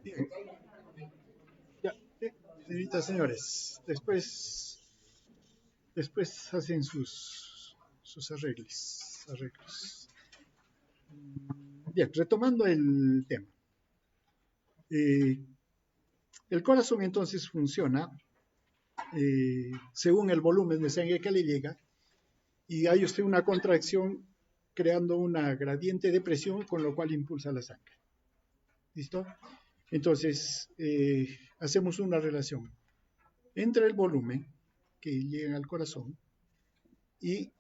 Bien, ya, señoritas, señores, después hacen sus arreglos. Bien, retomando el tema. Eh, el corazón entonces funciona según el volumen de sangre que le llega y hay usted una contracción creando una gradiente de presión con lo cual impulsa la sangre. ¿Listo? Entonces, hacemos una relación entre el volumen que llega al corazón y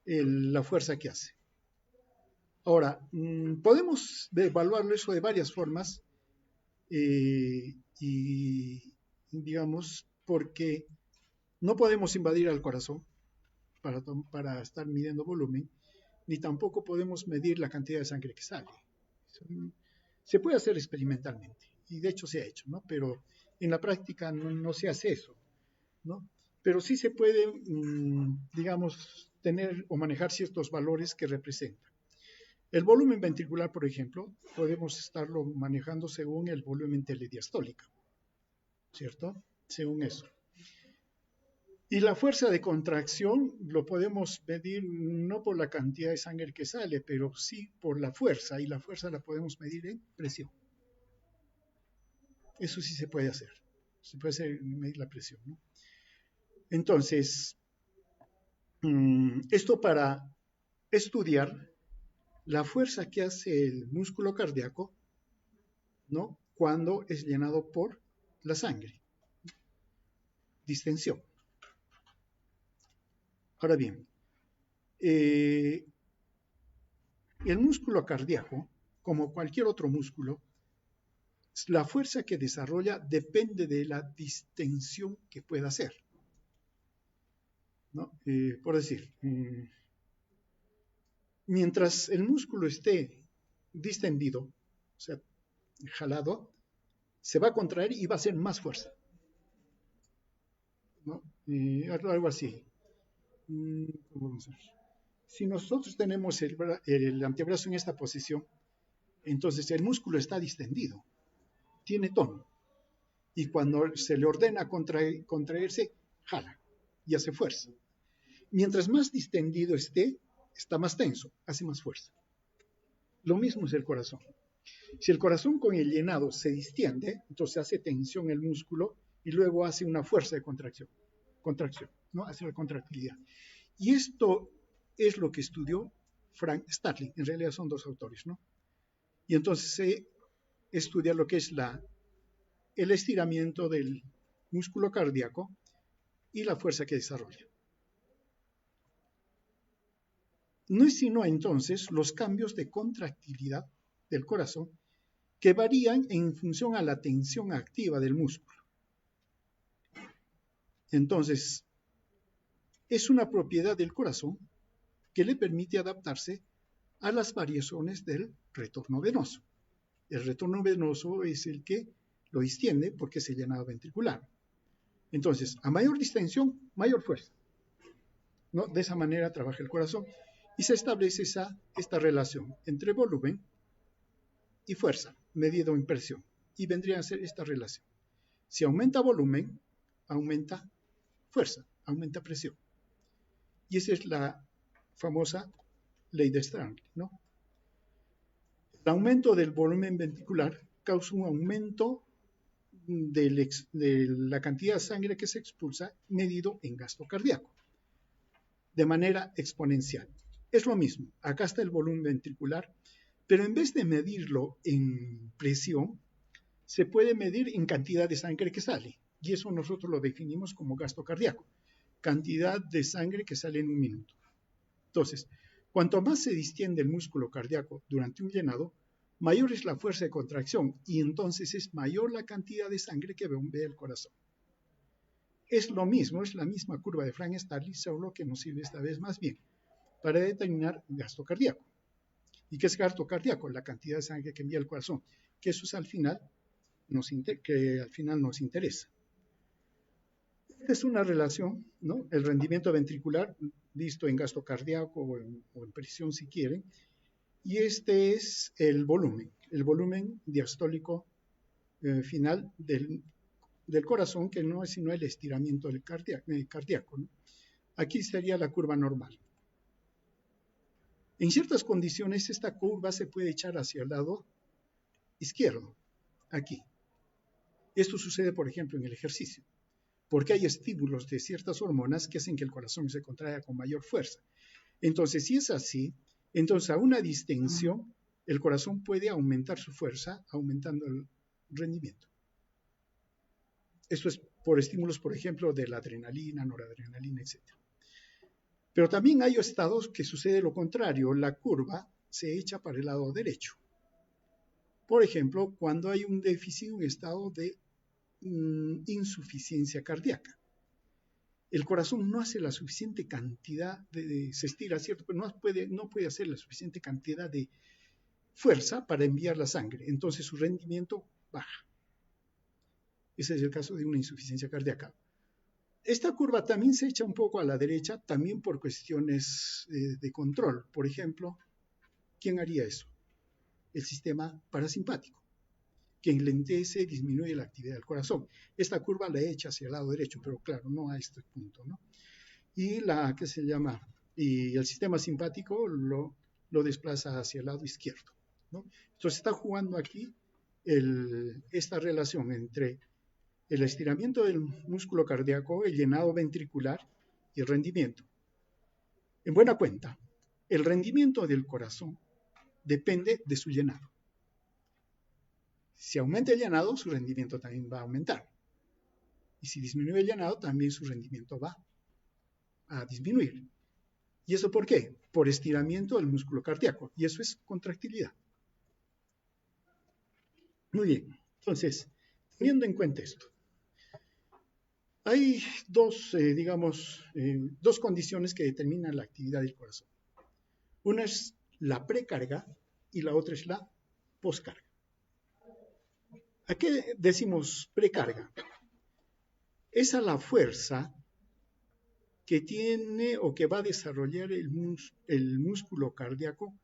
la fuerza que hace. Ahora, podemos evaluarlo eso de varias formas y, digamos, porque no podemos invadir al corazón para estar midiendo volumen, ni tampoco podemos medir la cantidad de sangre que sale. Se puede hacer experimentalmente, y de hecho se ha hecho, ¿no? Pero en la práctica no se hace eso, ¿no? Pero sí se puede, digamos, tener o manejar ciertos valores que representan. El volumen ventricular, por ejemplo, podemos estarlo manejando según el volumen telediastólico, ¿cierto? Según eso. Y la fuerza de contracción lo podemos medir no por la cantidad de sangre que sale, pero sí por la fuerza, y la fuerza la podemos medir en presión. Eso sí se puede hacer. Se puede medir la presión, ¿no? Entonces, esto para estudiar la fuerza que hace el músculo cardíaco, ¿no? Cuando es llenado por la sangre. Distensión. Ahora bien, el músculo cardíaco, como cualquier otro músculo, la fuerza que desarrolla depende de la distensión que pueda hacer, ¿no? Por decir, mientras el músculo esté distendido, o sea, jalado, se va a contraer y va a hacer más fuerza, ¿no? Algo así. Si nosotros tenemos el antebrazo en esta posición, entonces el músculo está distendido, tiene tono, y cuando se le ordena contraerse, jala y hace fuerza. Mientras más distendido esté, está más tenso, hace más fuerza. Lo mismo es el corazón. Si el corazón con el llenado se distiende, entonces hace tensión el músculo y luego hace una fuerza de contracción, ¿no? Hace la contractilidad. Y esto es lo que estudió Frank Starling. En realidad son dos autores, ¿no? Y entonces se estudia lo que es el estiramiento del músculo cardíaco y la fuerza que desarrolla. No es sino entonces los cambios de contractilidad del corazón que varían en función a la tensión activa del músculo. Entonces, es una propiedad del corazón que le permite adaptarse a las variaciones del retorno venoso. El retorno venoso es el que lo distiende porque es el llenado ventricular. Entonces, a mayor distensión, mayor fuerza, ¿no? De esa manera trabaja el corazón y se establece esta relación entre volumen y fuerza, medido en presión. Y vendría a ser esta relación. Si aumenta volumen, aumenta fuerza, aumenta presión. Y esa es la famosa ley de Starling, ¿no? El aumento del volumen ventricular causa un aumento de la cantidad de sangre que se expulsa medido en gasto cardíaco, de manera exponencial. Es lo mismo, acá está el volumen ventricular, pero en vez de medirlo en presión, se puede medir en cantidad de sangre que sale, y eso nosotros lo definimos como gasto cardíaco, cantidad de sangre que sale en un minuto. Entonces, cuanto más se distiende el músculo cardíaco durante un llenado, mayor es la fuerza de contracción y entonces es mayor la cantidad de sangre que bombea el corazón. Es lo mismo, es la misma curva de Frank Starling, solo que nos sirve esta vez más bien para determinar gasto cardíaco. ¿Y qué es gasto cardíaco? La cantidad de sangre que envía el corazón, que eso es al final nos interesa. Esta es una relación, ¿no? El rendimiento ventricular visto en gasto cardíaco o en presión si quieren, Y este es el volumen diastólico final del corazón, que no es sino el estiramiento del cardíaco, ¿no? Aquí sería la curva normal. En ciertas condiciones esta curva se puede echar hacia el lado izquierdo, aquí. Esto sucede, por ejemplo, en el ejercicio, porque hay estímulos de ciertas hormonas que hacen que el corazón se contraiga con mayor fuerza. Entonces, si es así, entonces a una distensión, el corazón puede aumentar su fuerza, aumentando el rendimiento. Esto es por estímulos, por ejemplo, de la adrenalina, noradrenalina, etc. Pero también hay estados que sucede lo contrario, la curva se echa para el lado derecho. Por ejemplo, cuando hay un déficit, un estado de insuficiencia cardíaca. El corazón no hace la suficiente cantidad se estira, ¿cierto? Pero no puede hacer la suficiente cantidad de fuerza para enviar la sangre. Entonces su rendimiento baja. Ese es el caso de una insuficiencia cardíaca. Esta curva también se echa un poco a la derecha, también por cuestiones de control. Por ejemplo, ¿quién haría eso? El sistema parasimpático, que enlentece y disminuye la actividad del corazón. Esta curva la echa hacia el lado derecho, pero claro, no a este punto, ¿no? Y y el sistema simpático lo desplaza hacia el lado izquierdo, ¿no? Entonces está jugando aquí esta relación entre el estiramiento del músculo cardíaco, el llenado ventricular y el rendimiento. En buena cuenta, el rendimiento del corazón depende de su llenado. Si aumenta el llenado, su rendimiento también va a aumentar. Y si disminuye el llenado, también su rendimiento va a disminuir. ¿Y eso por qué? Por estiramiento del músculo cardíaco. Y eso es contractilidad. Muy bien. Entonces, teniendo en cuenta esto, hay dos condiciones que determinan la actividad del corazón. Una es la precarga y la otra es la poscarga. ¿A qué decimos precarga? Es a la fuerza que tiene o que va a desarrollar el músculo cardíaco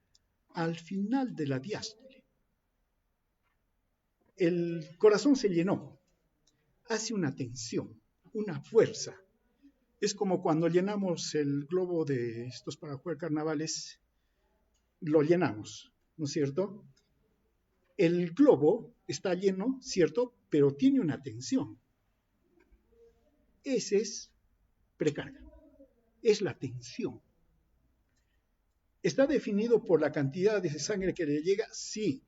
al final de la diástole. El corazón se llenó, hace una tensión, una fuerza. Es como cuando llenamos el globo de estos para jugar carnavales, lo llenamos, ¿no es cierto? El globo está lleno, ¿cierto? Pero tiene una tensión. Ese es precarga. Es la tensión. ¿Está definido por la cantidad de sangre que le llega? Sí,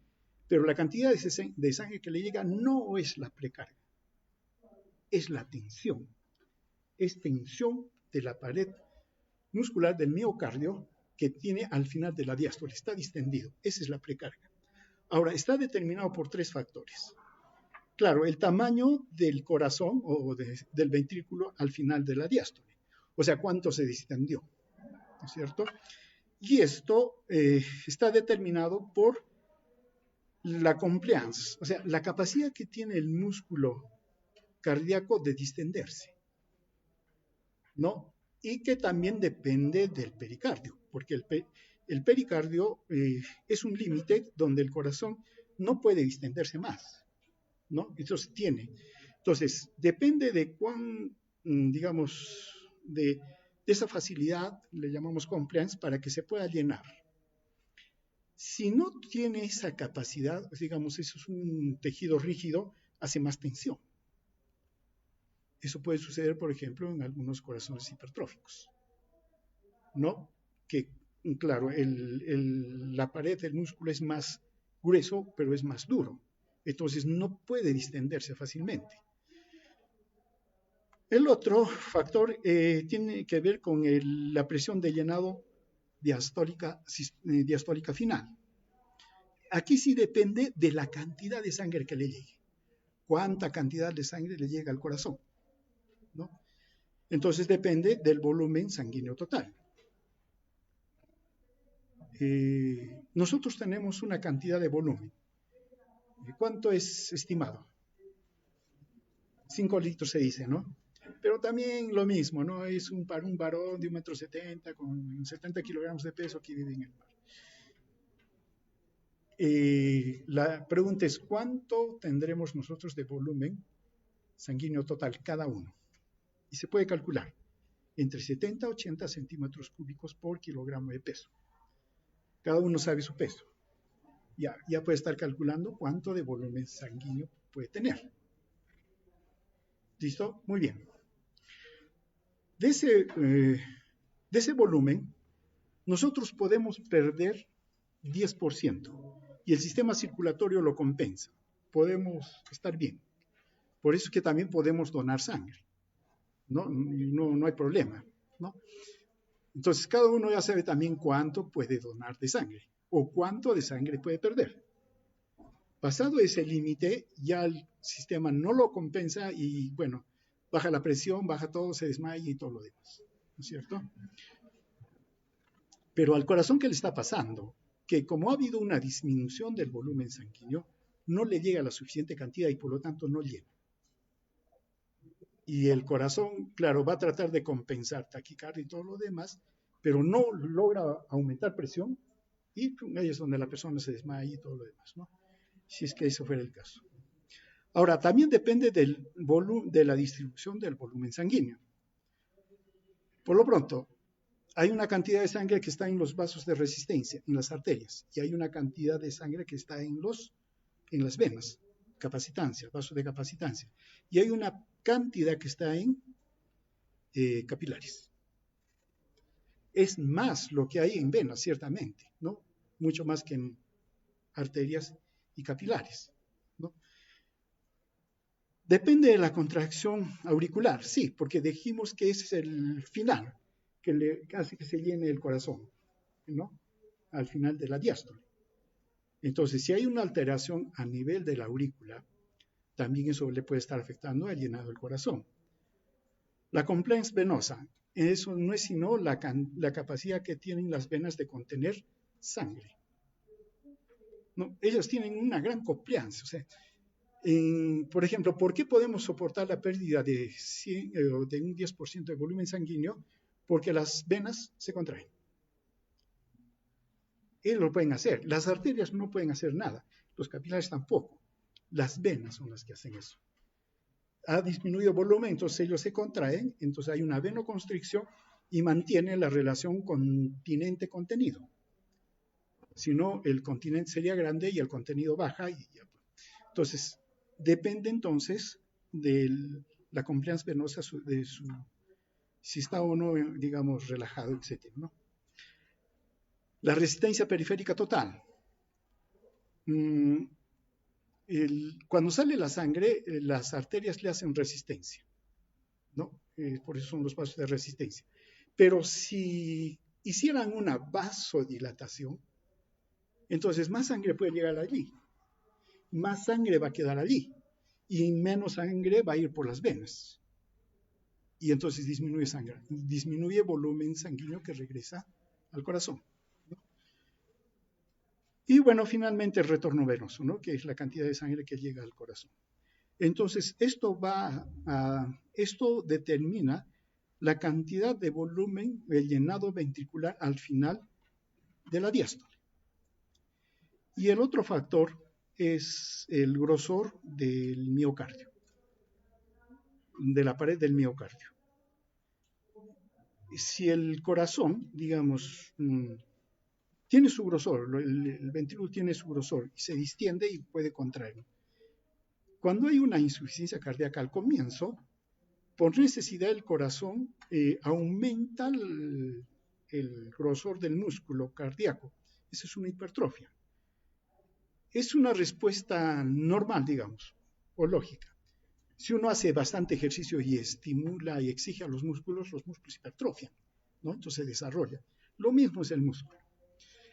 pero la cantidad de sangre que le llega no es la precarga, es la tensión. Es tensión de la pared muscular del miocardio que tiene al final de la diástole, está distendido. Esa es la precarga. Ahora, está determinado por tres factores. Claro, el tamaño del corazón o del ventrículo al final de la diástole, o sea, cuánto se distendió, ¿no es cierto? Y esto está determinado por la compliance, o sea, la capacidad que tiene el músculo cardíaco de distenderse, ¿no? Y que también depende del pericardio, porque el pericardio es un límite donde el corazón no puede distenderse más, ¿no? Entonces, depende de cuán, digamos, de esa facilidad, le llamamos compliance, para que se pueda llenar. Si no tiene esa capacidad, digamos, eso es un tejido rígido, hace más tensión. Eso puede suceder, por ejemplo, en algunos corazones hipertróficos, ¿no? Que, claro, la pared del músculo es más grueso, pero es más duro. Entonces no puede distenderse fácilmente. El otro factor tiene que ver con la presión de llenado diastólica final. Aquí sí depende de la cantidad de sangre que le llegue. ¿Cuánta cantidad de sangre le llega al corazón? ¿No? Entonces depende del volumen sanguíneo total. Nosotros tenemos una cantidad de volumen. ¿Cuánto es estimado? 5 litros se dice, ¿no? Pero también lo mismo, ¿no? Es para un varón de 1,70 m con 70 kilogramos de peso que vive en el mar. La pregunta es, ¿cuánto tendremos nosotros de volumen sanguíneo total cada uno? Y se puede calcular entre 70 a 80 centímetros cúbicos por kilogramo de peso. Cada uno sabe su peso. Ya puede estar calculando cuánto de volumen sanguíneo puede tener. ¿Listo? Muy bien. De ese volumen, nosotros podemos perder 10% y el sistema circulatorio lo compensa. Podemos estar bien. Por eso es que también podemos donar sangre. No hay problema, ¿no? Entonces, cada uno ya sabe también cuánto puede donar de sangre o cuánto de sangre puede perder. Pasado ese límite, ya el sistema no lo compensa y, bueno, baja la presión, baja todo, se desmaya y todo lo demás, ¿no es cierto? Pero al corazón, ¿qué le está pasando? Que como ha habido una disminución del volumen sanguíneo, no le llega la suficiente cantidad y por lo tanto no llena. Y el corazón, claro, va a tratar de compensar taquicardia y todo lo demás, pero no logra aumentar presión y ahí es donde la persona se desmaya y todo lo demás, ¿no? Si es que eso fuera el caso. Ahora, también depende de la distribución del volumen sanguíneo. Por lo pronto, hay una cantidad de sangre que está en los vasos de resistencia, en las arterias, y hay una cantidad de sangre que está en las venas, capacitancia, vasos de capacitancia, y hay una cantidad que está en capilares. Es más lo que hay en venas, ciertamente, ¿no? Mucho más que en arterias y capilares, ¿no? Depende de la contracción auricular, sí, porque dijimos que ese es el final, que le hace que se llene el corazón, ¿no? Al final de la diástole. Entonces, si hay una alteración a nivel de la aurícula, también eso le puede estar afectando al llenado del corazón. La compliance venosa, eso no es sino la capacidad que tienen las venas de contener sangre. ¿No? Ellas tienen una gran compliance, o sea, por ejemplo, ¿por qué podemos soportar la pérdida de un 10% de volumen sanguíneo? Porque las venas se contraen. Ellos lo pueden hacer. Las arterias no pueden hacer nada. Los capilares tampoco. Las venas son las que hacen eso. Ha disminuido el volumen, entonces ellos se contraen, entonces hay una venoconstricción y mantiene la relación continente-contenido. Si no, el continente sería grande y el contenido baja. Entonces, depende entonces de la compliance venosa, si está o no, digamos, relajado, etc., ¿no? La resistencia periférica total. Cuando sale la sangre, las arterias le hacen resistencia, ¿no? Por eso son los vasos de resistencia. Pero si hicieran una vasodilatación, entonces más sangre puede llegar allí, más sangre va a quedar allí y menos sangre va a ir por las venas. Y entonces disminuye volumen sanguíneo que regresa al corazón, ¿no? Y bueno, finalmente el retorno venoso, ¿no? Que es la cantidad de sangre que llega al corazón. Entonces, esto determina la cantidad de volumen, el llenado ventricular al final de la diástole. Y el otro factor es el grosor del miocardio, de la pared del miocardio. Si el corazón, digamos, tiene su grosor, el ventrículo tiene su grosor y se distiende y puede contraer. Cuando hay una insuficiencia cardíaca al comienzo, por necesidad del corazón aumenta el grosor del músculo cardíaco. Esa es una hipertrofia. Es una respuesta normal, digamos, o lógica. Si uno hace bastante ejercicio y estimula y exige a los músculos hipertrofian, ¿no? Entonces se desarrolla. Lo mismo es el músculo.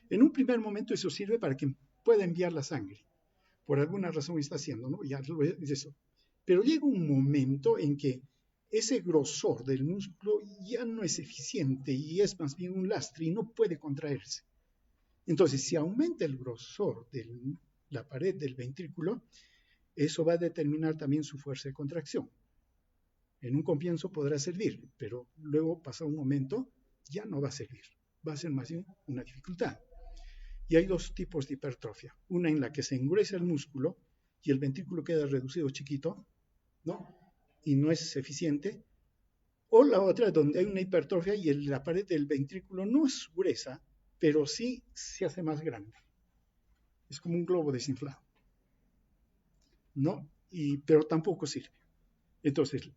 En un primer momento eso sirve para que pueda enviar la sangre. Por alguna razón está haciendo, ¿no? Ya es eso. Pero llega un momento en que ese grosor del músculo ya no es eficiente y es más bien un lastre y no puede contraerse. Entonces, si aumenta el grosor de la pared del ventrículo, eso va a determinar también su fuerza de contracción. En un comienzo podrá servir, pero luego, pasado un momento, ya no va a servir. Va a ser más bien una dificultad. Y hay dos tipos de hipertrofia. Una en la que se engruesa el músculo y el ventrículo queda reducido chiquito, ¿no? Y no es eficiente. O la otra donde hay una hipertrofia y la pared del ventrículo no es gruesa, pero sí se hace más grande. Es como un globo desinflado, ¿no? Pero tampoco sirve. Entonces,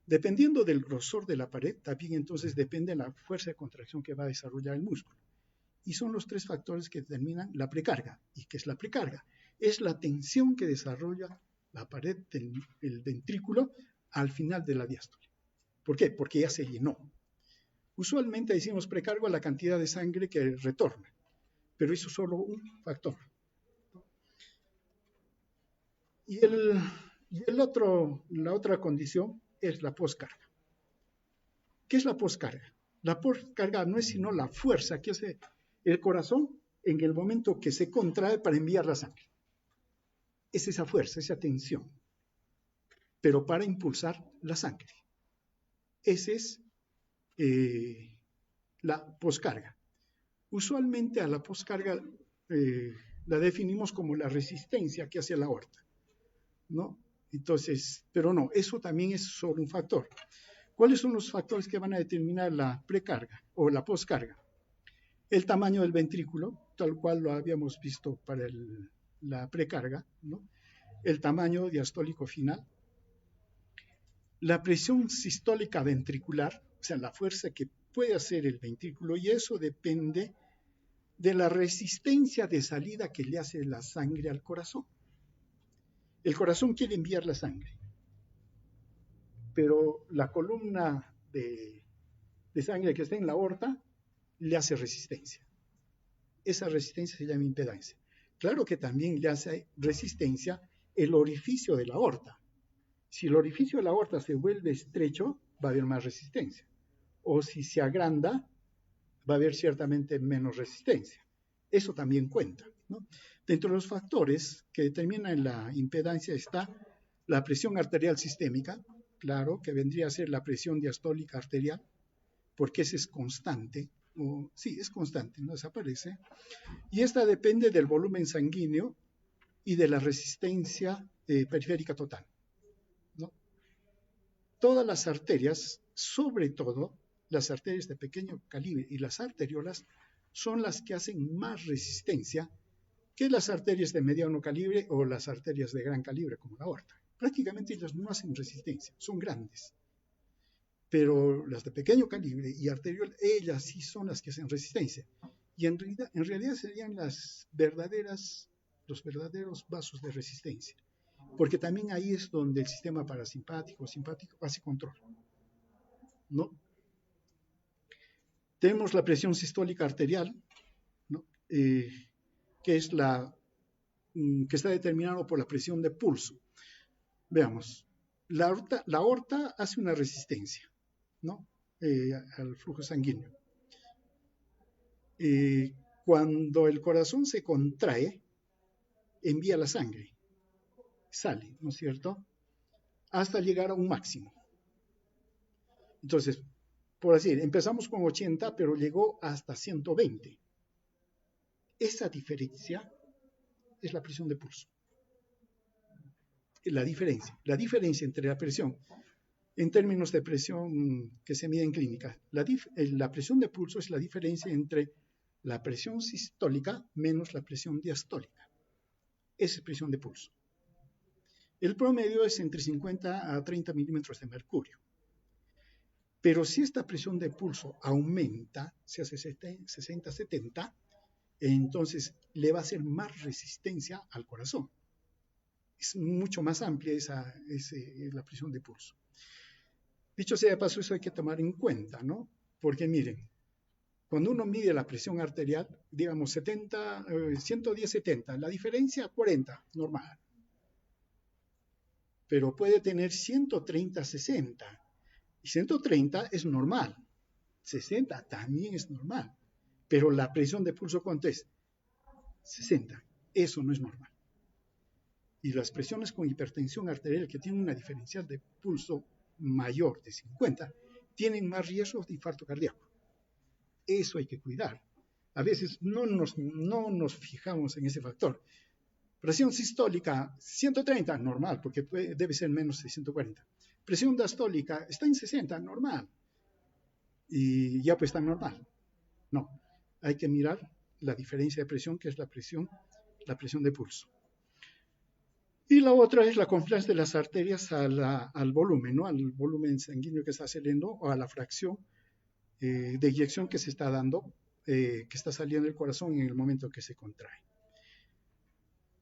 dependiendo del grosor de la pared, también entonces depende de la fuerza de contracción que va a desarrollar el músculo. Y son los tres factores que determinan la precarga. ¿Y qué es la precarga? Es la tensión que desarrolla la pared del ventrículo al final de la diástole. ¿Por qué? Porque ya se llenó. Usualmente decimos precargo a la cantidad de sangre que retorna, pero eso es solo un factor. Y la otra condición es la poscarga. ¿Qué es la poscarga? La poscarga no es sino la fuerza que hace el corazón en el momento que se contrae para enviar la sangre. Es esa fuerza, esa tensión, pero para impulsar la sangre. Esa es la poscarga. Usualmente a la poscarga la definimos como la resistencia que hace la aorta, ¿no? Entonces, pero no, eso también es solo un factor. ¿Cuáles son los factores que van a determinar la precarga o la poscarga? El tamaño del ventrículo, tal cual lo habíamos visto para la precarga, ¿no? El tamaño diastólico final, la presión sistólica ventricular, o sea, la fuerza que puede hacer el ventrículo, y eso depende de la resistencia de salida que le hace la sangre al corazón. El corazón quiere enviar la sangre, pero la columna de sangre que está en la aorta le hace resistencia. Esa resistencia se llama impedancia. Claro que también le hace resistencia el orificio de la aorta. Si el orificio de la aorta se vuelve estrecho, va a haber más resistencia. O si se agranda, va a haber ciertamente menos resistencia. Eso también cuenta, ¿no? Dentro de los factores que determinan la impedancia está la presión arterial sistémica, claro, que vendría a ser la presión diastólica arterial, porque esa es constante, sí, es constante, no desaparece, y esta depende del volumen sanguíneo y de la resistencia periférica total, ¿no? Todas las arterias, sobre todo las arterias de pequeño calibre y las arteriolas, son las que hacen más resistencia que las arterias de mediano calibre o las arterias de gran calibre, como la aorta. Prácticamente ellas no hacen resistencia, son grandes. Pero las de pequeño calibre y arteriol, ellas sí son las que hacen resistencia. Y en realidad serían los verdaderos vasos de resistencia. Porque también ahí es donde el sistema parasimpático, simpático, hace control, ¿no? Tenemos la presión sistólica arterial, ¿no? Que es que está determinado por la presión de pulso. Veamos, la aorta hace una resistencia, ¿no? Al flujo sanguíneo. Cuando el corazón se contrae, envía la sangre, sale, ¿no es cierto?, hasta llegar a un máximo. Entonces, por así decir, empezamos con 80, pero llegó hasta 120. Esa diferencia es la presión de pulso. La diferencia entre la presión, en términos de presión que se mide en clínica, la presión de pulso es la diferencia entre la presión sistólica menos la presión diastólica. Esa es presión de pulso. El promedio es entre 50 a 30 milímetros de mercurio. Pero si esta presión de pulso aumenta, se hace 60, 70, entonces le va a hacer más resistencia al corazón. Es mucho más amplia la presión de pulso. Dicho sea de paso, eso hay que tomar en cuenta, ¿no? Porque miren, cuando uno mide la presión arterial, digamos 110-70, la diferencia 40, normal. Pero puede tener 130-60. Y 130 es normal. 60 también es normal. Pero la presión de pulso, ¿cuánto es? 60. Eso no es normal. Y las presiones con hipertensión arterial que tienen una diferencial de pulso mayor de 50 tienen más riesgos de infarto cardíaco. Eso hay que cuidar. A veces no nos fijamos en ese factor. Presión sistólica 130, normal, porque debe ser menos de 140. Presión diastólica está en 60, normal. Y ya pues está normal. No, hay que mirar la diferencia de presión, que es la presión de pulso. Y la otra es la confianza de las arterias al volumen, ¿no? Al volumen sanguíneo que está saliendo o a la fracción de eyección que se está dando, que está saliendo del corazón en el momento que se contrae.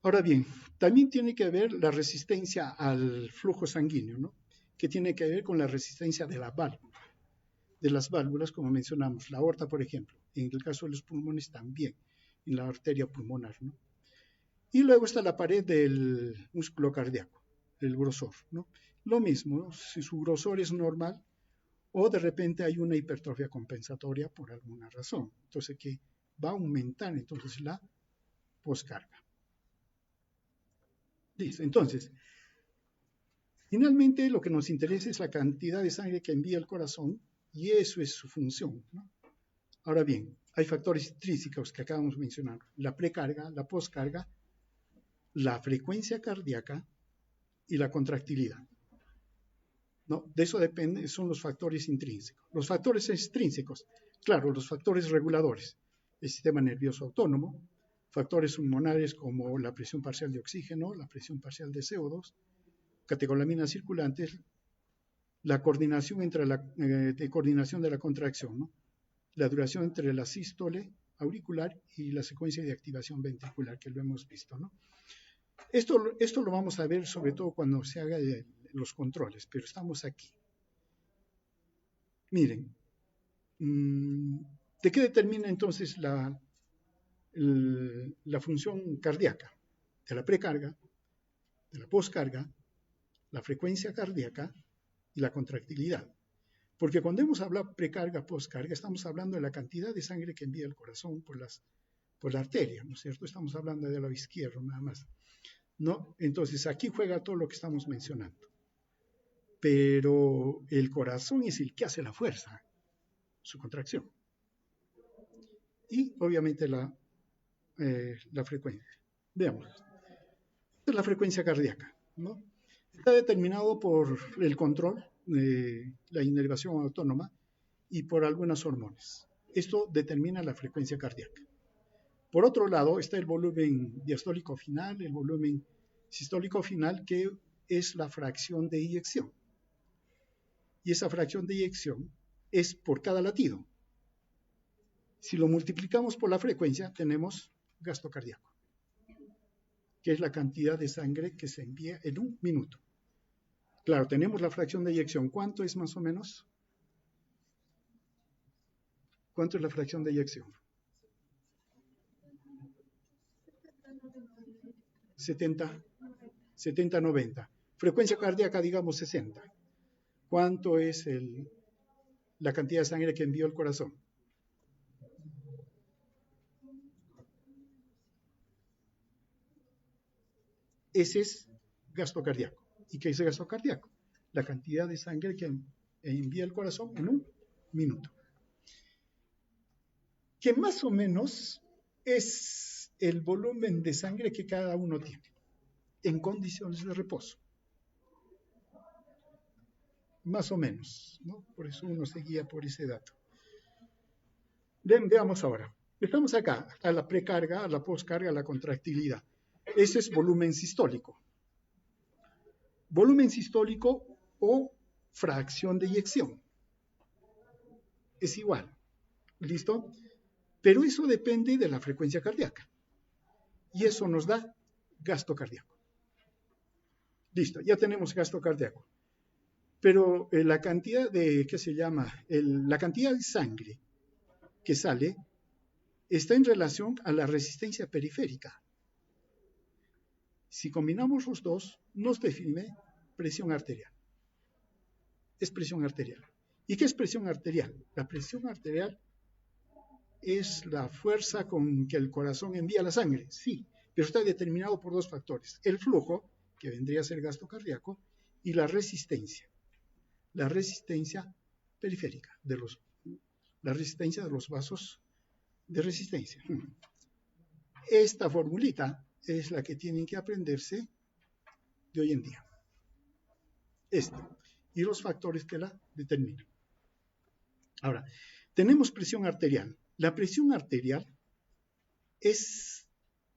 Ahora bien, también tiene que ver la resistencia al flujo sanguíneo, ¿no? Que tiene que ver con la resistencia de la válvula, de las válvulas, como mencionamos, la aorta, por ejemplo, en el caso de los pulmones también, en la arteria pulmonar, ¿no? Y luego está la pared del músculo cardíaco, el grosor, ¿no? Lo mismo, ¿no? Si su grosor es normal o de repente hay una hipertrofia compensatoria por alguna razón, entonces que va a aumentar entonces la poscarga. Listo, entonces, finalmente lo que nos interesa es la cantidad de sangre que envía el corazón y eso es su función, ¿no? Ahora bien, hay factores intrínsecos que acabamos de mencionar, la precarga, la poscarga, la frecuencia cardíaca y la contractilidad. ¿No? De eso depende, son los factores intrínsecos. Los factores extrínsecos, claro, los factores reguladores, el sistema nervioso autónomo, factores pulmonares como la presión parcial de oxígeno, la presión parcial de CO2, catecolaminas circulantes, la coordinación coordinación de la contracción, ¿no? La duración entre la sístole auricular y la secuencia de activación ventricular, que lo hemos visto, ¿no? Esto lo vamos a ver sobre todo cuando se haga los controles, pero estamos aquí. Miren, ¿de qué determina entonces la función cardíaca? De la precarga, de la poscarga, la frecuencia cardíaca y la contractilidad. Porque cuando hemos hablado precarga, poscarga, estamos hablando de la cantidad de sangre que envía el corazón por la arteria, ¿no es cierto? Estamos hablando del lado izquierdo nada más, ¿no? Entonces aquí juega todo lo que estamos mencionando. Pero el corazón es el que hace la fuerza, su contracción. Y obviamente la frecuencia. Veamos. Esta es la frecuencia cardíaca, ¿no? Está determinado por el control, la inervación autónoma y por algunas hormonas. Esto determina la frecuencia cardíaca. Por otro lado está el volumen diastólico final, el volumen sistólico final, que es la fracción de eyección. Y esa fracción de eyección es por cada latido. Si lo multiplicamos por la frecuencia, tenemos gasto cardíaco, que es la cantidad de sangre que se envía en un minuto. Claro, tenemos la fracción de eyección. ¿Cuánto es más o menos? ¿Cuánto es la fracción de eyección? 70-90. Frecuencia cardíaca, digamos 60. ¿Cuánto es la cantidad de sangre que envió el corazón? Ese es gasto cardíaco. ¿Y qué es el gasto cardíaco? La cantidad de sangre que envía el corazón en un minuto. Que más o menos es el volumen de sangre que cada uno tiene en condiciones de reposo. Más o menos, ¿no? Por eso uno se guía por ese dato. Veamos ahora. Estamos acá, a la precarga, a la poscarga, a la contractilidad. Ese es volumen sistólico. Volumen sistólico o fracción de eyección. Es igual. ¿Listo? Pero eso depende de la frecuencia cardíaca. Y eso nos da gasto cardíaco. Listo, ya tenemos gasto cardíaco. Pero la cantidad de, ¿qué se llama? La cantidad de sangre que sale está en relación a la resistencia periférica. Si combinamos los dos, nos define presión arterial. Es presión arterial. ¿Y qué es presión arterial? La presión arterial es la fuerza con que el corazón envía la sangre, sí, pero está determinado por dos factores. El flujo, que vendría a ser gasto cardíaco, y la resistencia periférica, la resistencia de los vasos de resistencia. Esta formulita es la que tienen que aprenderse de hoy en día. Y los factores que la determinan. Ahora, tenemos presión arterial. La presión arterial es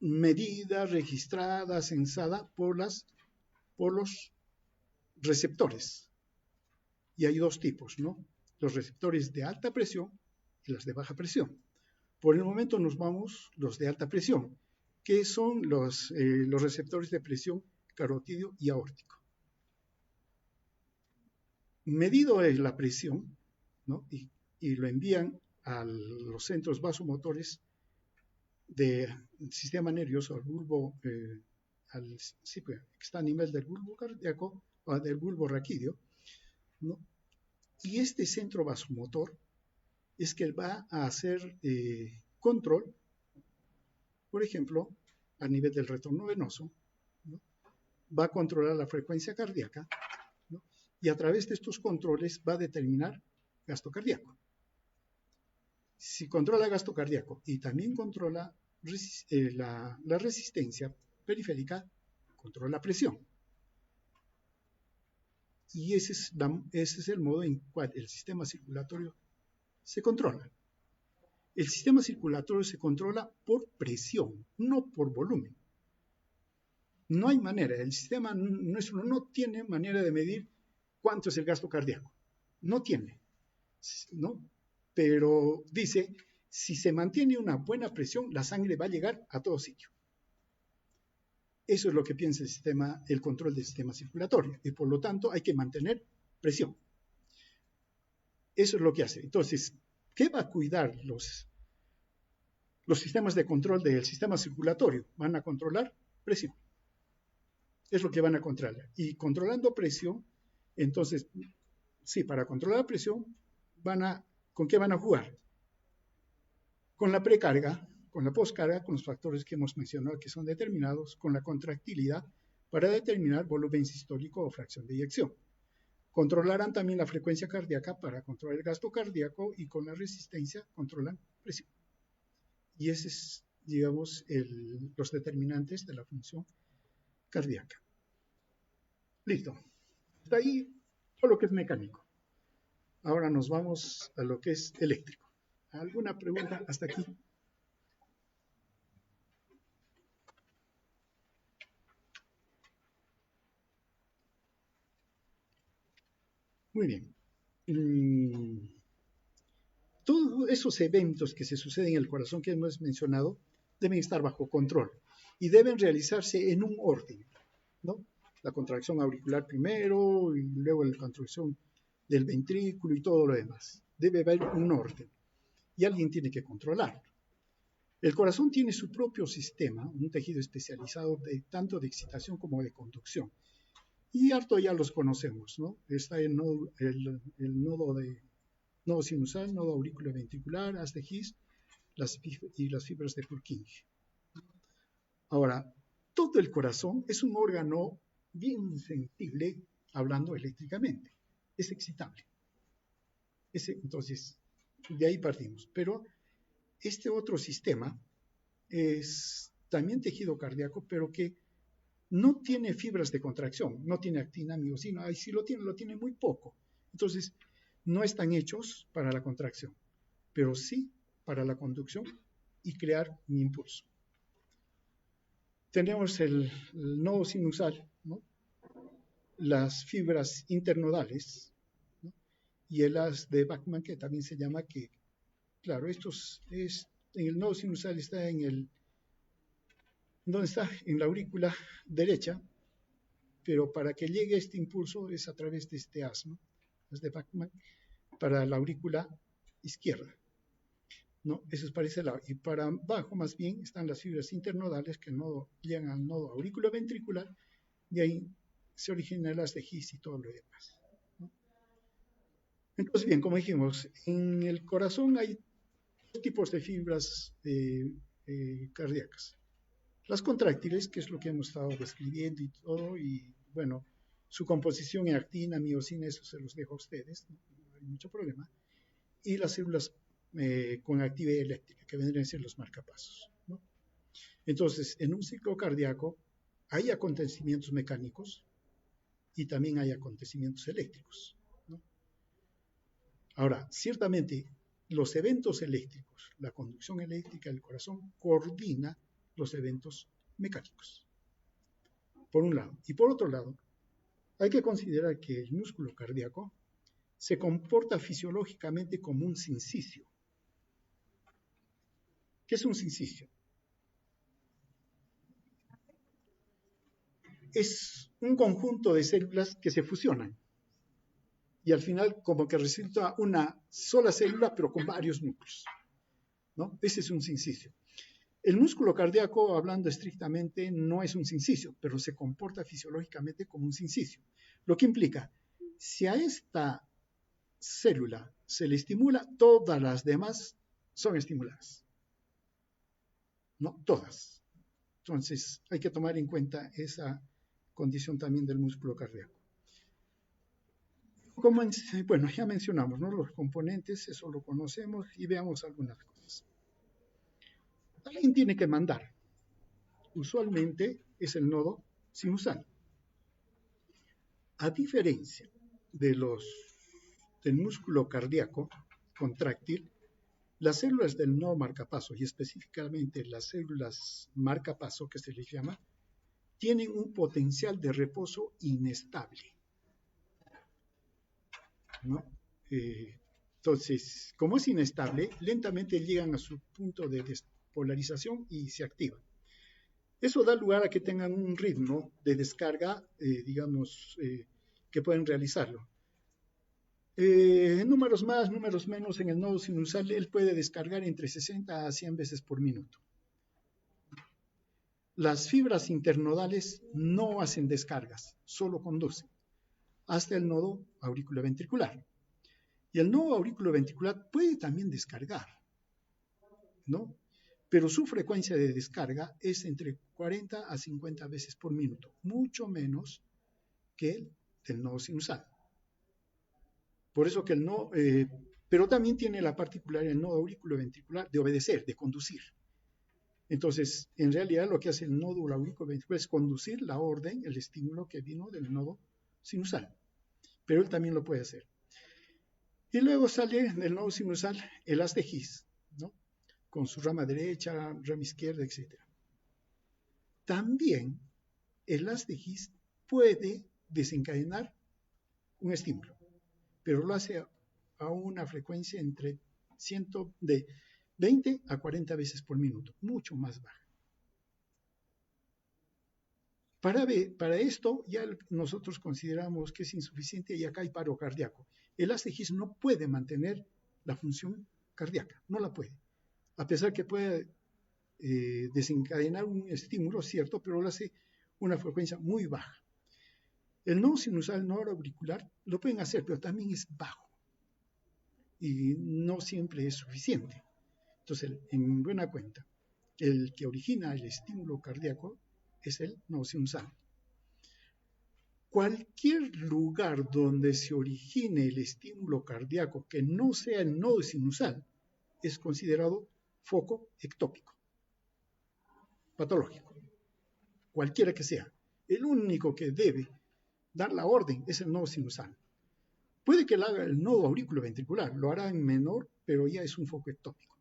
medida, registrada, censada por los receptores. Y hay dos tipos, ¿no? Los receptores de alta presión y las de baja presión. Por el momento nos vamos los de alta presión, que son los receptores de presión carotídeo y aórtico. Medido es la presión, ¿no? y lo envían a los centros vasomotores del sistema nervioso, al bulbo, que está a nivel del bulbo cardíaco o del bulbo raquídeo, ¿no? Y este centro vasomotor es que va a hacer control, por ejemplo, a nivel del retorno venoso, ¿no? Va a controlar la frecuencia cardíaca, ¿no? Y a través de estos controles va a determinar gasto cardíaco. Si controla gasto cardíaco y también controla la resistencia periférica, controla la presión. Y ese es el modo en cual el sistema circulatorio se controla. El sistema circulatorio se controla por presión, no por volumen. No hay manera, el sistema nuestro no tiene manera de medir cuánto es el gasto cardíaco. No tiene, ¿no? Pero dice, si se mantiene una buena presión, la sangre va a llegar a todo sitio. Eso es lo que piensa el control del sistema circulatorio, y por lo tanto hay que mantener presión. Eso es lo que hace. Entonces, ¿qué va a cuidar los sistemas de control del sistema circulatorio? Van a controlar presión. Es lo que van a controlar. Y controlando presión, entonces, sí, para controlar la presión, ¿con qué van a jugar? Con la precarga, con la poscarga, con los factores que hemos mencionado que son determinados, con la contractilidad para determinar volumen sistólico o fracción de eyección. Controlarán también la frecuencia cardíaca para controlar el gasto cardíaco y con la resistencia controlan presión. Y ese es, digamos, los determinantes de la función cardíaca. Listo. Hasta ahí todo lo que es mecánico. Ahora nos vamos a lo que es eléctrico. ¿Alguna pregunta hasta aquí? Muy bien. Todos esos eventos que se suceden en el corazón que hemos mencionado deben estar bajo control y deben realizarse en un orden, ¿no? La contracción auricular primero y luego la contracción del ventrículo y todo lo demás. Debe haber un orden y alguien tiene que controlarlo. El corazón tiene su propio sistema, un tejido especializado tanto de excitación como de conducción. Y harto ya los conocemos, ¿no? Está el nodo sinusal, nodo auriculoventricular, haz de His y las fibras de Purkinje. Ahora, todo el corazón es un órgano bien sensible hablando eléctricamente. Es excitable. Entonces, de ahí partimos. Pero este otro sistema es también tejido cardíaco, pero que no tiene fibras de contracción, no tiene actina, miocina, ahí sí lo tiene muy poco. Entonces, no están hechos para la contracción, pero sí para la conducción y crear un impulso. Tenemos el nodo sinusal, ¿no? Las fibras internodales, ¿no? Y el haz de Bachmann, que también se llama que, claro, en el nodo sinusal está ¿dónde está? En la aurícula derecha, pero para que llegue este impulso es a través de este haz, ¿no? Haz de Bachmann, para la aurícula izquierda, ¿no? Eso es para ese lado. Y para abajo, más bien, están las fibras internodales que llegan al nodo auriculoventricular, y ahí se origina el haz de His y todo lo demás, ¿no? Entonces, bien, como dijimos, en el corazón hay dos tipos de fibras cardíacas. Las contráctiles, que es lo que hemos estado describiendo y todo, y bueno, su composición en actina, miocina, eso se los dejo a ustedes, no hay mucho problema. Y las células con actividad eléctrica, que vendrían a ser los marcapasos, ¿no? Entonces, en un ciclo cardíaco hay acontecimientos mecánicos y también hay acontecimientos eléctricos, ¿no? Ahora, ciertamente, los eventos eléctricos, la conducción eléctrica del corazón coordina los eventos mecánicos, por un lado. Y por otro lado, hay que considerar que el músculo cardíaco se comporta fisiológicamente como un sincicio. ¿Qué es un sincicio? Es un conjunto de células que se fusionan y al final como que resulta una sola célula pero con varios núcleos, ¿no? Ese es un sincicio. El músculo cardíaco, hablando estrictamente, no es un sincicio, pero se comporta fisiológicamente como un sincicio. Lo que implica, si a esta célula se le estimula, todas las demás son estimuladas. No, todas. Entonces, hay que tomar en cuenta esa condición también del músculo cardíaco. Como, bueno, ya mencionamos, ¿no? Los componentes, eso lo conocemos y veamos algunas cosas. Alguien tiene que mandar. Usualmente es el nodo sinusal. A diferencia del músculo cardíaco contráctil, las células del nodo marcapaso y específicamente las células marcapaso, que se les llama, tienen un potencial de reposo inestable, ¿no? Entonces, como es inestable, lentamente llegan a su punto de despolarización y se activan. Eso da lugar a que tengan un ritmo de descarga, digamos, que pueden realizarlo. Números más, números menos, en el nodo sinusal, él puede descargar entre 60 a 100 veces por minuto. Las fibras internodales no hacen descargas, solo conducen hasta el nodo auriculoventricular. Y el nodo auriculoventricular puede también descargar, ¿no? Pero su frecuencia de descarga es entre 40 a 50 veces por minuto, mucho menos que el del nodo sinusal. Por eso que el nodo, pero también tiene la particularidad el nodo auriculoventricular de obedecer, de conducir. Entonces, en realidad lo que hace el nódulo auriculoventricular es conducir la orden, el estímulo que vino del nodo sinusal. Pero él también lo puede hacer. Y luego sale del nodo sinusal el haz de His, ¿no? Con su rama derecha, rama izquierda, etc. También el haz de His puede desencadenar un estímulo, pero lo hace a una frecuencia entre 20 a 40 veces por minuto, mucho más baja. Para esto ya nosotros consideramos que es insuficiente y acá hay paro cardíaco. El haz de His no puede mantener la función cardíaca, no la puede. A pesar que puede desencadenar un estímulo, cierto, pero lo hace una frecuencia muy baja. El nodo sinusal, nodo auricular, lo pueden hacer, pero también es bajo y no siempre es suficiente. Entonces, en buena cuenta, el que origina el estímulo cardíaco es el nodo sinusal. Cualquier lugar donde se origine el estímulo cardíaco que no sea el nodo sinusal es considerado foco ectópico, patológico, cualquiera que sea. El único que debe dar la orden es el nodo sinusal. Puede que lo haga el nodo auriculoventricular, lo hará en menor, pero ya es un foco ectópico.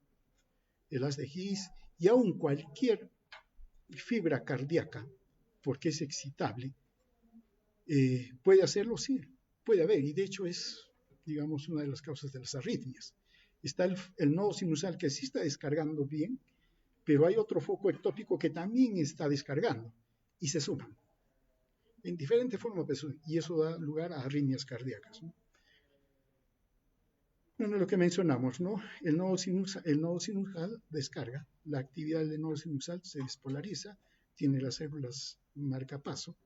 El haz de His y aún cualquier fibra cardíaca, porque es excitable, puede hacerlo, sí, puede haber, y de hecho es, digamos, una de las causas de las arritmias. Está el nodo sinusal que sí está descargando bien, pero hay otro foco ectópico que también está descargando, y se suman en diferentes formas, y eso da lugar a arritmias cardíacas, ¿no? Bueno, lo que mencionamos, ¿no? El nodo sinusal descarga, la actividad del nodo sinusal se despolariza, tiene las células marcapaso.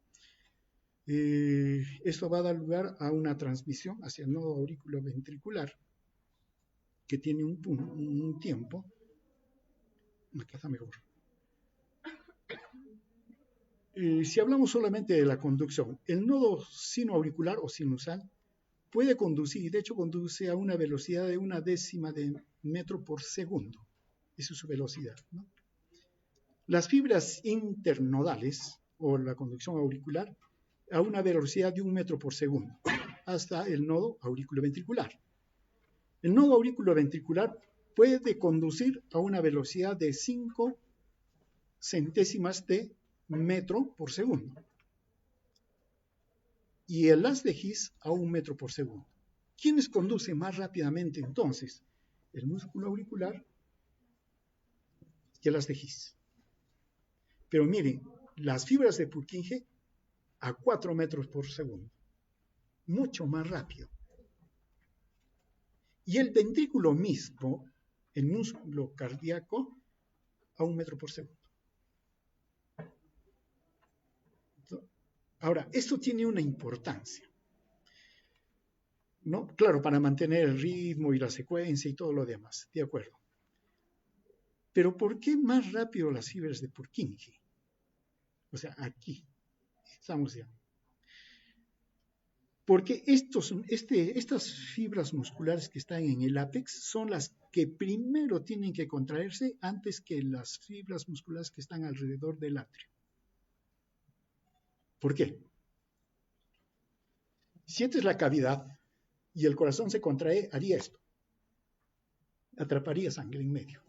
Esto va a dar lugar a una transmisión hacia el nodo auriculoventricular, que tiene un tiempo. Acá está mejor. Si hablamos solamente de la conducción, el nodo sinoauricular o sinusal puede conducir, de hecho conduce a una velocidad de 1/10 de metro por segundo. Esa es su velocidad, ¿no? Las fibras internodales, o la conducción auricular, a una velocidad de 1 metro por segundo, hasta el nodo auriculoventricular. El nodo auriculoventricular puede conducir a una velocidad de 5 centésimas de metro por segundo. Y el haz de His a 1 metro por segundo. ¿Quiénes conducen más rápidamente entonces? El músculo auricular y el haz de His. Pero miren, las fibras de Purkinje a 4 metros por segundo. Mucho más rápido. Y el ventrículo mismo, el músculo cardíaco, a 1 metro por segundo. Ahora, esto tiene una importancia, ¿no? Claro, para mantener el ritmo y la secuencia y todo lo demás, de acuerdo. Pero ¿por qué más rápido las fibras de Purkinje? O sea, aquí estamos ya. Porque estas fibras musculares que están en el ápex son las que primero tienen que contraerse antes que las fibras musculares que están alrededor del atrio. ¿Por qué? Si esta es la cavidad y el corazón se contrae, haría esto. Atraparía sangre en medio.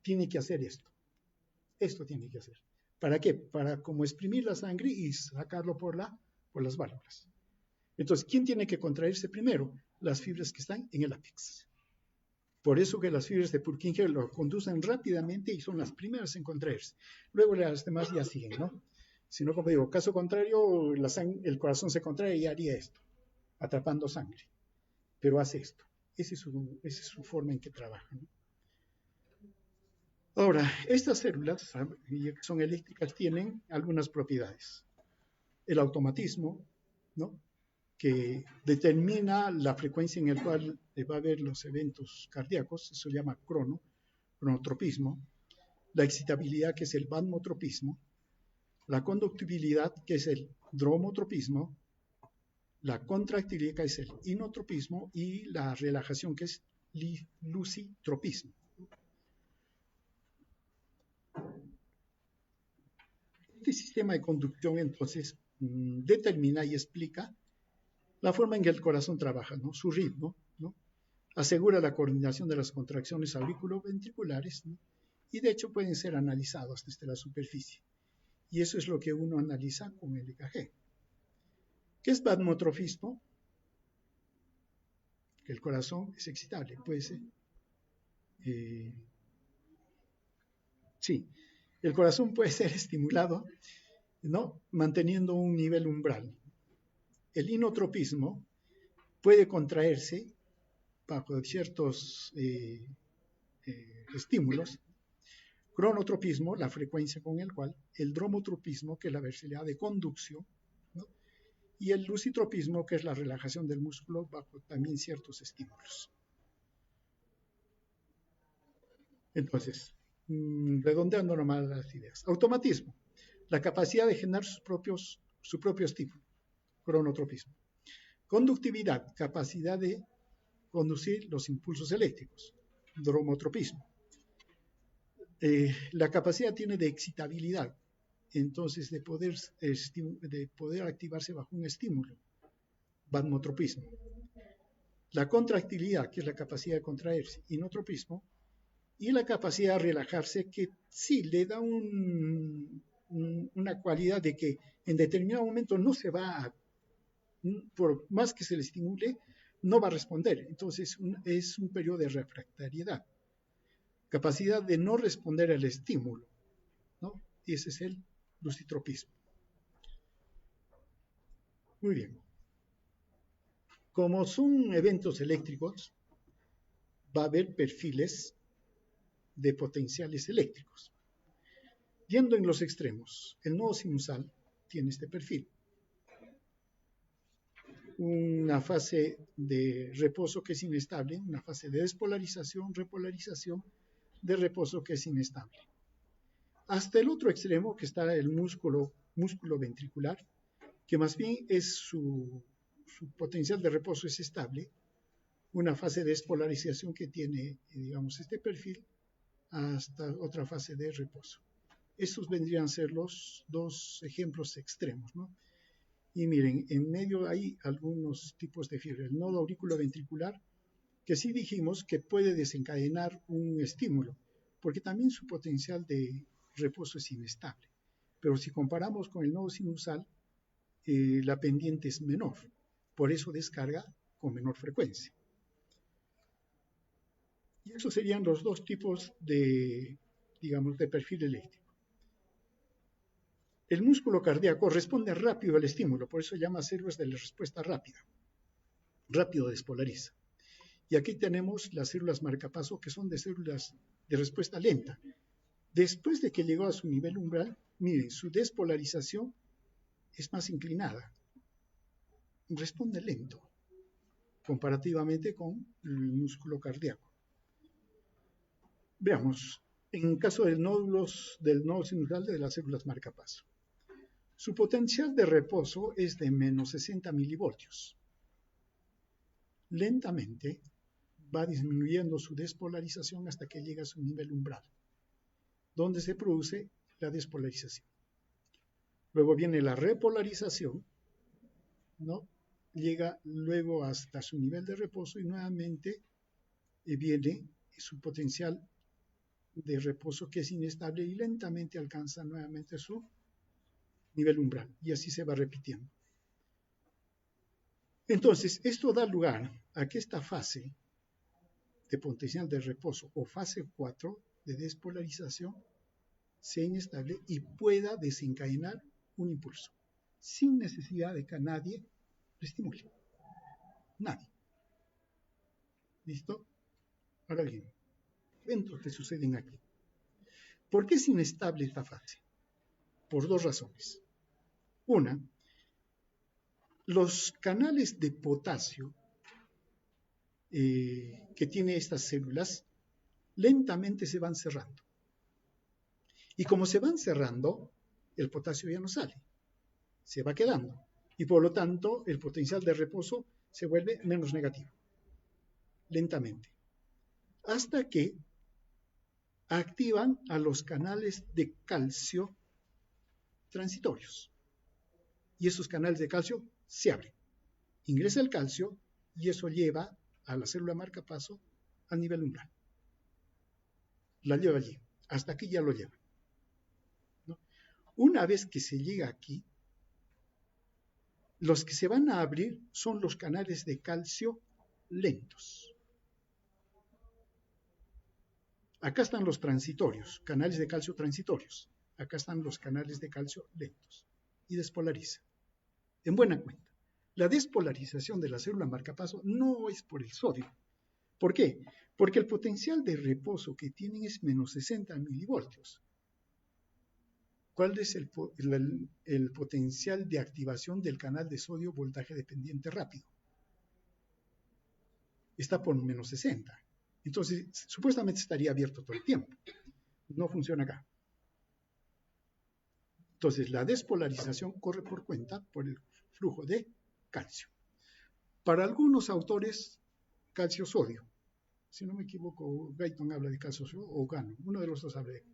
Tiene que hacer esto. Esto tiene que hacer. ¿Para qué? Para como exprimir la sangre y sacarlo por las válvulas. Entonces, ¿quién tiene que contraerse primero? Las fibras que están en el ápex. Por eso que las fibras de Purkinje lo conducen rápidamente y son las primeras en contraerse. Luego las demás ya siguen, ¿no? Si no, como digo, caso contrario, el corazón se contrae y haría esto, atrapando sangre. Pero hace esto. Esa es su forma en que trabaja, ¿no? Ahora, estas células, que son eléctricas, tienen algunas propiedades. El automatismo, ¿no?, que determina la frecuencia en la cual va a haber los eventos cardíacos, eso se llama cronotropismo, la excitabilidad, que es el vasmotropismo, la conductibilidad, que es el dromotropismo, la contractilidad, que es el inotropismo, y la relajación, que es lucitropismo. Este sistema de conducción, entonces, determina y explica la forma en que el corazón trabaja, ¿no?, su ritmo, ¿no?, asegura la coordinación de las contracciones auriculoventriculares, ¿no?, y de hecho pueden ser analizados desde la superficie. Y eso es lo que uno analiza con el EKG. ¿Qué es vasmotrofismo? Que el corazón es excitable, puede ser. Sí, el corazón puede ser estimulado, ¿no?, manteniendo un nivel umbral. El inotropismo puede contraerse bajo ciertos estímulos. Cronotropismo, la frecuencia con el cual, el dromotropismo, que es la velocidad de conducción, ¿no?, y el lucitropismo, que es la relajación del músculo bajo también ciertos estímulos. Entonces, redondeando nomás las ideas. Automatismo, la capacidad de generar su propio estímulo. Cronotropismo. Conductividad, capacidad de conducir los impulsos eléctricos. Dromotropismo. La capacidad tiene de excitabilidad, entonces de poder activarse bajo un estímulo. Vasmotropismo. La contractilidad, que es la capacidad de contraerse. Inotropismo. Y la capacidad de relajarse, que sí le da una cualidad de que en determinado momento no se va a, por más que se le estimule, no va a responder. Entonces es un periodo de refractariedad. Capacidad de no responder al estímulo, ¿no? Y ese es el lucitropismo. Muy bien. Como son eventos eléctricos, va a haber perfiles de potenciales eléctricos. Yendo en los extremos, el nodo sinusal tiene este perfil. Una fase de reposo que es inestable, una fase de despolarización, repolarización, de reposo que es inestable. Hasta el otro extremo, que está el músculo ventricular, que más bien es su su potencial de reposo es estable, una fase de despolarización que tiene, digamos, este perfil, hasta otra fase de reposo. Estos vendrían a ser los dos ejemplos extremos, ¿no? Y miren, en medio hay algunos tipos de fiebre. El nodo auriculoventricular, que sí dijimos que puede desencadenar un estímulo, porque también su potencial de reposo es inestable. Pero si comparamos con el nodo sinusal, la pendiente es menor, por eso descarga con menor frecuencia. Y esos serían los dos tipos de, digamos, de perfil eléctrico. El músculo cardíaco responde rápido al estímulo, por eso se llama células de la respuesta rápida. Rápido despolariza. Y aquí tenemos las células marcapaso, que son de células de respuesta lenta. Después de que llegó a su nivel umbral, miren, su despolarización es más inclinada. Responde lento, comparativamente con el músculo cardíaco. Veamos, en caso del nodo sinusal de las células marcapaso. Su potencial de reposo es de menos 60 milivoltios. Lentamente va disminuyendo su despolarización hasta que llega a su nivel umbral, donde se produce la despolarización. Luego viene la repolarización, ¿no? Llega luego hasta su nivel de reposo y nuevamente viene su potencial de reposo que es inestable y lentamente alcanza nuevamente su nivel umbral y así se va repitiendo. Entonces, esto da lugar a que esta fase de potencial de reposo o fase 4 de despolarización sea inestable y pueda desencadenar un impulso sin necesidad de que nadie lo estimule. Nadie. ¿Listo? Ahora bien, eventos que suceden aquí. ¿Por qué es inestable esta fase? Por dos razones. Una, los canales de potasio que tiene estas células lentamente se van cerrando. Y como se van cerrando, el potasio ya no sale, se va quedando. Y por lo tanto, el potencial de reposo se vuelve menos negativo, lentamente. Hasta que activan a los canales de calcio transitorios. Y esos canales de calcio se abren. Ingresa el calcio y eso lleva a la célula marcapaso al nivel umbral. La lleva allí. Hasta aquí ya lo lleva. ¿No? Una vez que se llega aquí, los que se van a abrir son los canales de calcio lentos. Acá están los transitorios, canales de calcio transitorios. Acá están los canales de calcio lentos. Y despolariza. En buena cuenta, la despolarización de la célula marcapaso no es por el sodio. ¿Por qué? Porque el potencial de reposo que tienen es menos 60 milivoltios. ¿Cuál es el potencial de activación del canal de sodio voltaje dependiente rápido? Está por menos 60. Entonces, supuestamente estaría abierto todo el tiempo. No funciona acá. Entonces, la despolarización corre por cuenta por el flujo de calcio. Para algunos autores, calcio-sodio. Si no me equivoco, Guyton habla de calcio-sodio o Gano. Uno de los dos habla de,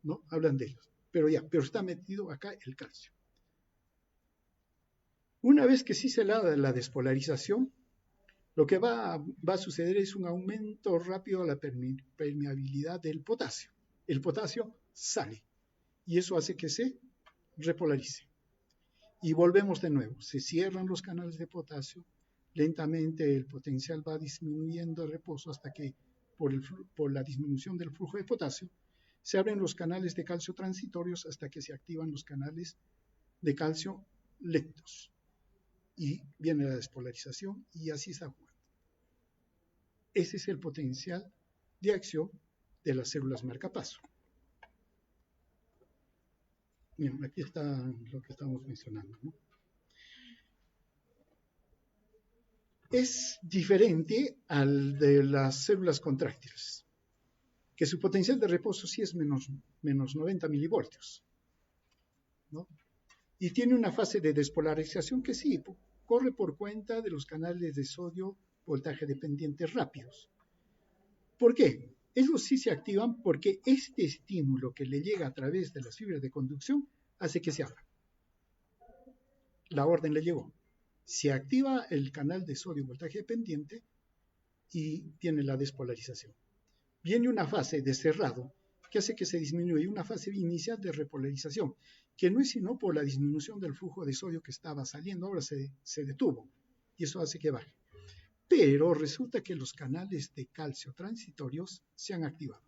¿no? Hablan de ellos. Pero está metido acá el calcio. Una vez que sí se da la despolarización, lo que va a suceder es un aumento rápido de la permeabilidad del potasio. El potasio sale y eso hace que se repolarice. Y volvemos de nuevo, se cierran los canales de potasio, lentamente el potencial va disminuyendo el reposo hasta que por la disminución del flujo de potasio, se abren los canales de calcio transitorios hasta que se activan los canales de calcio lentos. Y viene la despolarización y así está jugando. Ese es el potencial de acción de las células marcapaso. Bien, aquí está lo que estamos mencionando, ¿no? Es diferente al de las células contráctiles, que su potencial de reposo sí es menos 90 milivoltios, ¿no? Y tiene una fase de despolarización que sí, corre por cuenta de los canales de sodio voltaje dependiente rápidos. ¿Por qué? Ellos sí se activan porque este estímulo que le llega a través de las fibras de conducción hace que se abra. La orden le llegó. Se activa el canal de sodio voltaje dependiente y tiene la despolarización. Viene una fase de cerrado que hace que se disminuya, una fase inicial de repolarización, que no es sino por la disminución del flujo de sodio que estaba saliendo, ahora se detuvo y eso hace que baje. Pero resulta que los canales de calcio transitorios se han activado.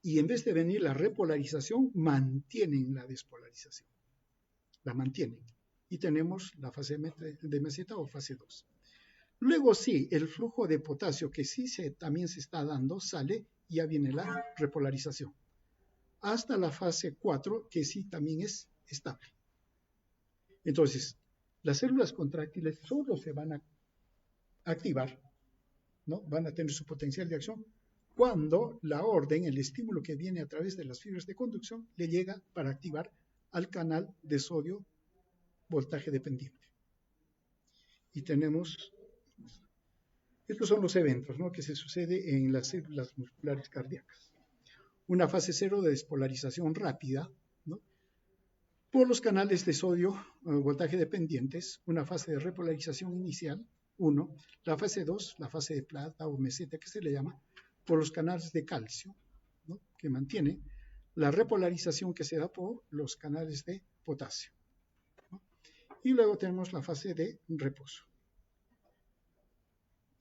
Y en vez de venir la repolarización, mantienen la despolarización. La mantienen. Y tenemos la fase de meseta o fase 2. Luego sí, el flujo de potasio que sí también se está dando, sale y ya viene la repolarización. Hasta la fase 4, que sí también es estable. Entonces, las células contráctiles solo se van a activar, ¿no? Van a tener su potencial de acción cuando la orden, el estímulo que viene a través de las fibras de conducción, le llega para activar al canal de sodio voltaje dependiente. Y tenemos, estos son los eventos, ¿no?, que se sucede en las células musculares cardíacas. Una fase 0 de despolarización rápida, ¿no?, por los canales de sodio voltaje dependientes, una fase de repolarización inicial, 1, la fase 2, la fase de plata o meseta que se le llama, por los canales de calcio, ¿no?, que mantiene la repolarización que se da por los canales de potasio, ¿no? Y luego tenemos la fase de reposo.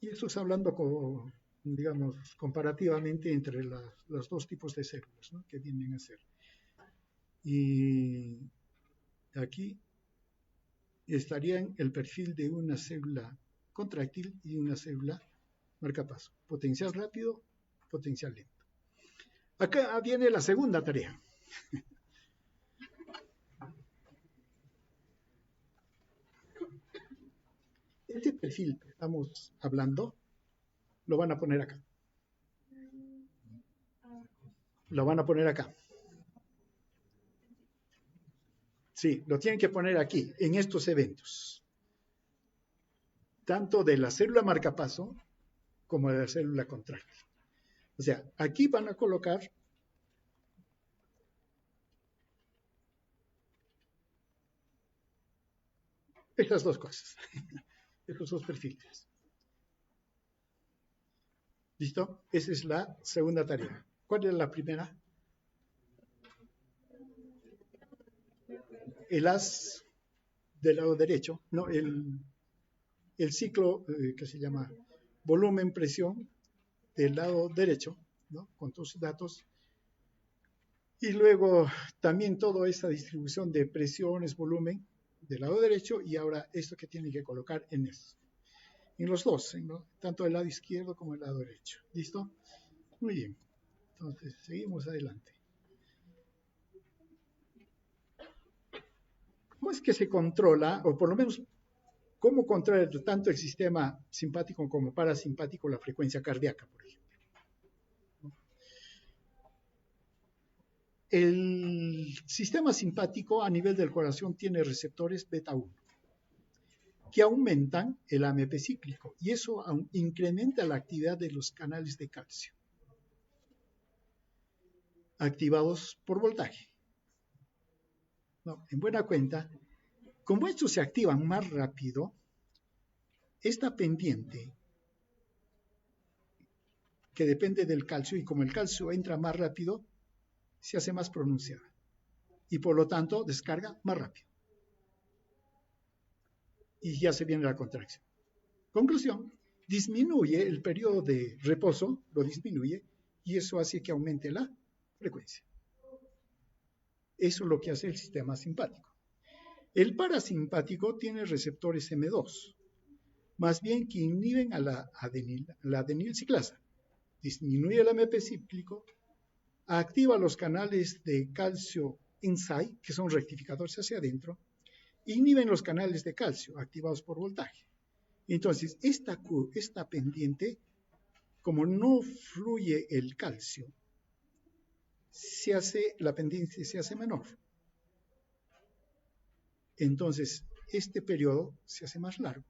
Y esto está hablando, digamos, comparativamente entre los dos tipos de células, ¿no?, que vienen a ser. Y aquí estarían el perfil de una célula contráctil y una célula marcapaso. Potencial rápido, potencial lento. Acá viene la segunda tarea. Este perfil que estamos hablando lo van a poner acá. Lo van a poner acá. Sí, lo tienen que poner aquí, en estos eventos. Tanto de la célula marcapaso como de la célula contráctil. O sea, aquí van a colocar estas dos cosas, estos dos perfiles. ¿Listo? Esa es la segunda tarea. ¿Cuál es la primera? El haz del lado derecho, ¿no? El ciclo que se llama volumen-presión del lado derecho, ¿no?, con todos sus datos. Y luego también toda esta distribución de presiones, volumen del lado derecho, y ahora esto que tienen que colocar en los dos, ¿no?, tanto el lado izquierdo como el lado derecho. ¿Listo? Muy bien. Entonces, seguimos adelante. ¿Cómo es que se controla, o por lo menos, cómo controla tanto el sistema simpático como parasimpático la frecuencia cardíaca, por ejemplo? El sistema simpático a nivel del corazón tiene receptores beta 1 que aumentan el AMP cíclico y eso incrementa la actividad de los canales de calcio activados por voltaje. No, en buena cuenta, como estos se activan más rápido, esta pendiente que depende del calcio, y como el calcio entra más rápido, se hace más pronunciada y por lo tanto descarga más rápido. Y ya se viene la contracción. Conclusión, disminuye el periodo de reposo, lo disminuye, y eso hace que aumente la frecuencia. Eso es lo que hace el sistema simpático. El parasimpático tiene receptores M2, más bien que inhiben a la adenil ciclasa. Disminuye el AMP cíclico, activa los canales de calcio inside, que son rectificadores hacia adentro, inhiben los canales de calcio activados por voltaje. Entonces, esta pendiente, como no fluye el calcio, la pendiente se hace menor. Entonces, este periodo se hace más largo.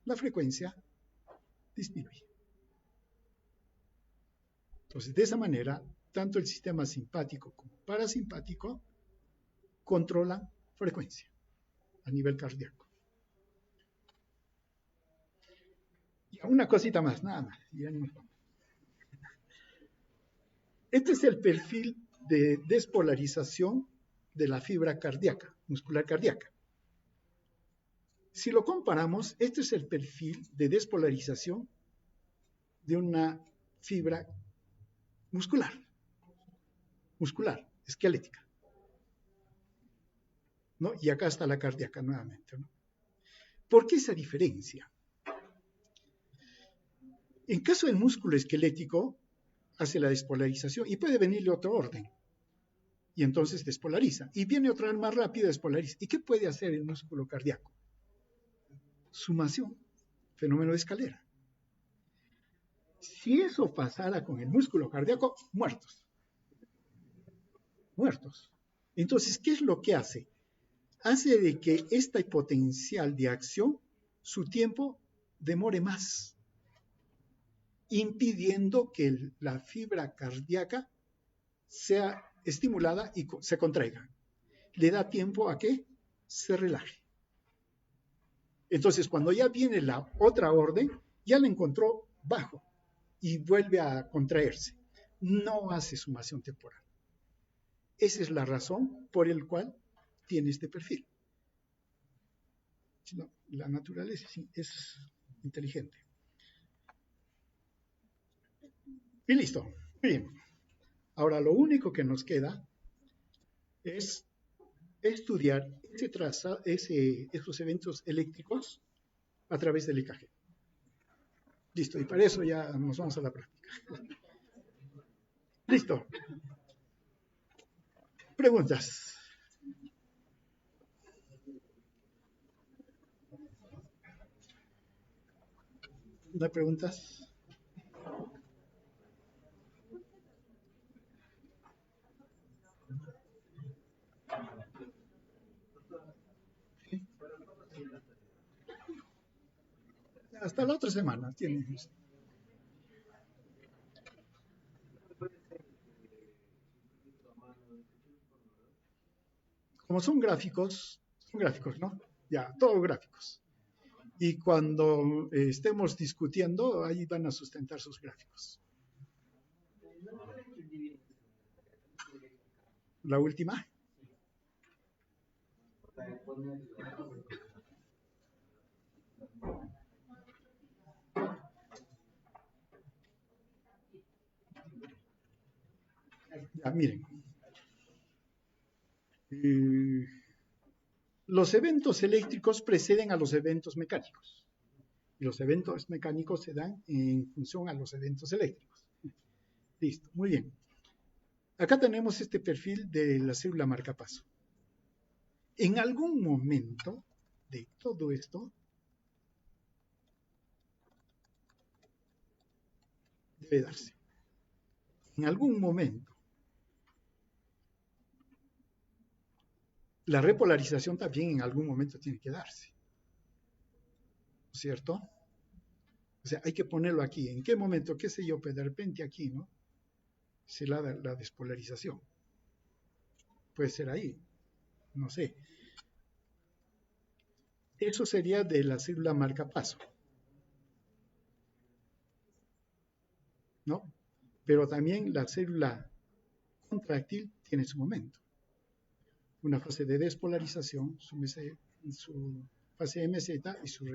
La frecuencia disminuye. Entonces, de esa manera, tanto el sistema simpático como parasimpático controlan frecuencia a nivel cardíaco. Y una cosita más, nada más. Este es el perfil de despolarización de la fibra cardíaca, muscular cardíaca. Si lo comparamos, este es el perfil de despolarización de una fibra muscular, esquelética, ¿no? Y acá está la cardíaca nuevamente, ¿no? ¿Por qué esa diferencia? En caso del músculo esquelético, hace la despolarización y puede venirle otro orden. Y entonces despolariza. Y viene otra vez más rápido, despolariza. ¿Y qué puede hacer el músculo cardíaco? Sumación, fenómeno de escalera. Si eso pasara con el músculo cardíaco, muertos. Muertos. Entonces, ¿qué es lo que hace? Hace de que este potencial de acción, su tiempo demore más, impidiendo que la fibra cardíaca sea estimulada y se contraiga. Le da tiempo a que se relaje. Entonces, cuando ya viene la otra orden, ya la encontró bajo y vuelve a contraerse. No hace sumación temporal. Esa es la razón por la cual tiene este perfil. La naturaleza es inteligente. Y listo. Bien. Ahora, lo único que nos queda es estudiar esos eventos eléctricos a través del EKG. Listo, y para eso ya nos vamos a la práctica. Listo. Preguntas. ¿No hay preguntas? ¿Sí? Hasta la otra semana tienen. Como son gráficos, ¿no? Ya, todos gráficos. Y cuando estemos discutiendo, ahí van a sustentar sus gráficos. La última. Ya, miren. Los eventos eléctricos preceden a los eventos mecánicos. Y los eventos mecánicos se dan en función a los eventos eléctricos. Listo, muy bien. Acá tenemos este perfil de la célula marcapaso. En algún momento de todo esto, debe darse. En algún momento. La repolarización también en algún momento tiene que darse. ¿Cierto? O sea, hay que ponerlo aquí. ¿En qué momento? ¿Qué sé yo? Pues de repente aquí, ¿no? Se da la despolarización. Puede ser ahí. No sé. Eso sería de la célula marcapaso. ¿No? Pero también la célula contráctil tiene su momento. Una fase de despolarización, su fase MZ y su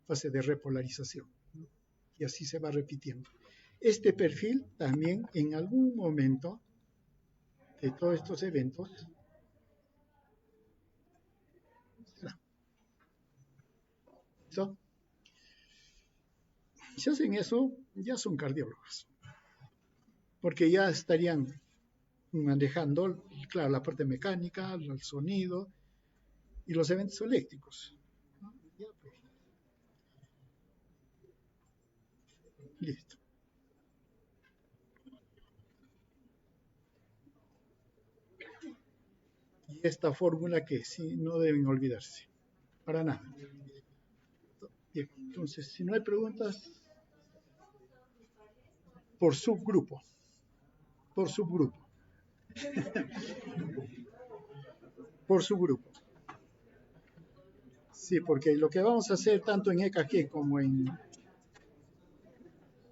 fase de repolarización, ¿no? Y así se va repitiendo. Este perfil también en algún momento de todos estos eventos será. ¿Listo? Si hacen eso, ya son cardiólogos, porque ya estarían manejando, claro, la parte mecánica, el sonido y los eventos eléctricos. Ya, pues. Listo. Y esta fórmula que sí no deben olvidarse. para nada. Bien, entonces, si no hay preguntas, por subgrupo. Por subgrupo. Por subgrupo. Sí, porque lo que vamos a hacer tanto en EKG como en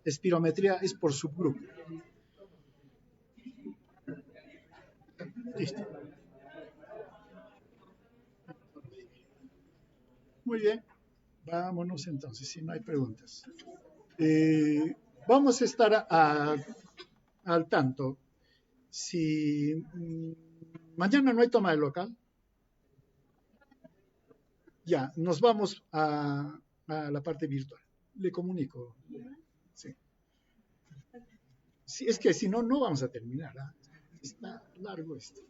espirometría es por subgrupo. Listo. Muy bien. Vámonos entonces, si no hay preguntas. Vamos a estar al tanto. Si mañana no hay toma de local, ya, nos vamos a la parte virtual. Le comunico. Sí. Sí, es que si no, no vamos a terminar. ¿Eh? Está largo esto.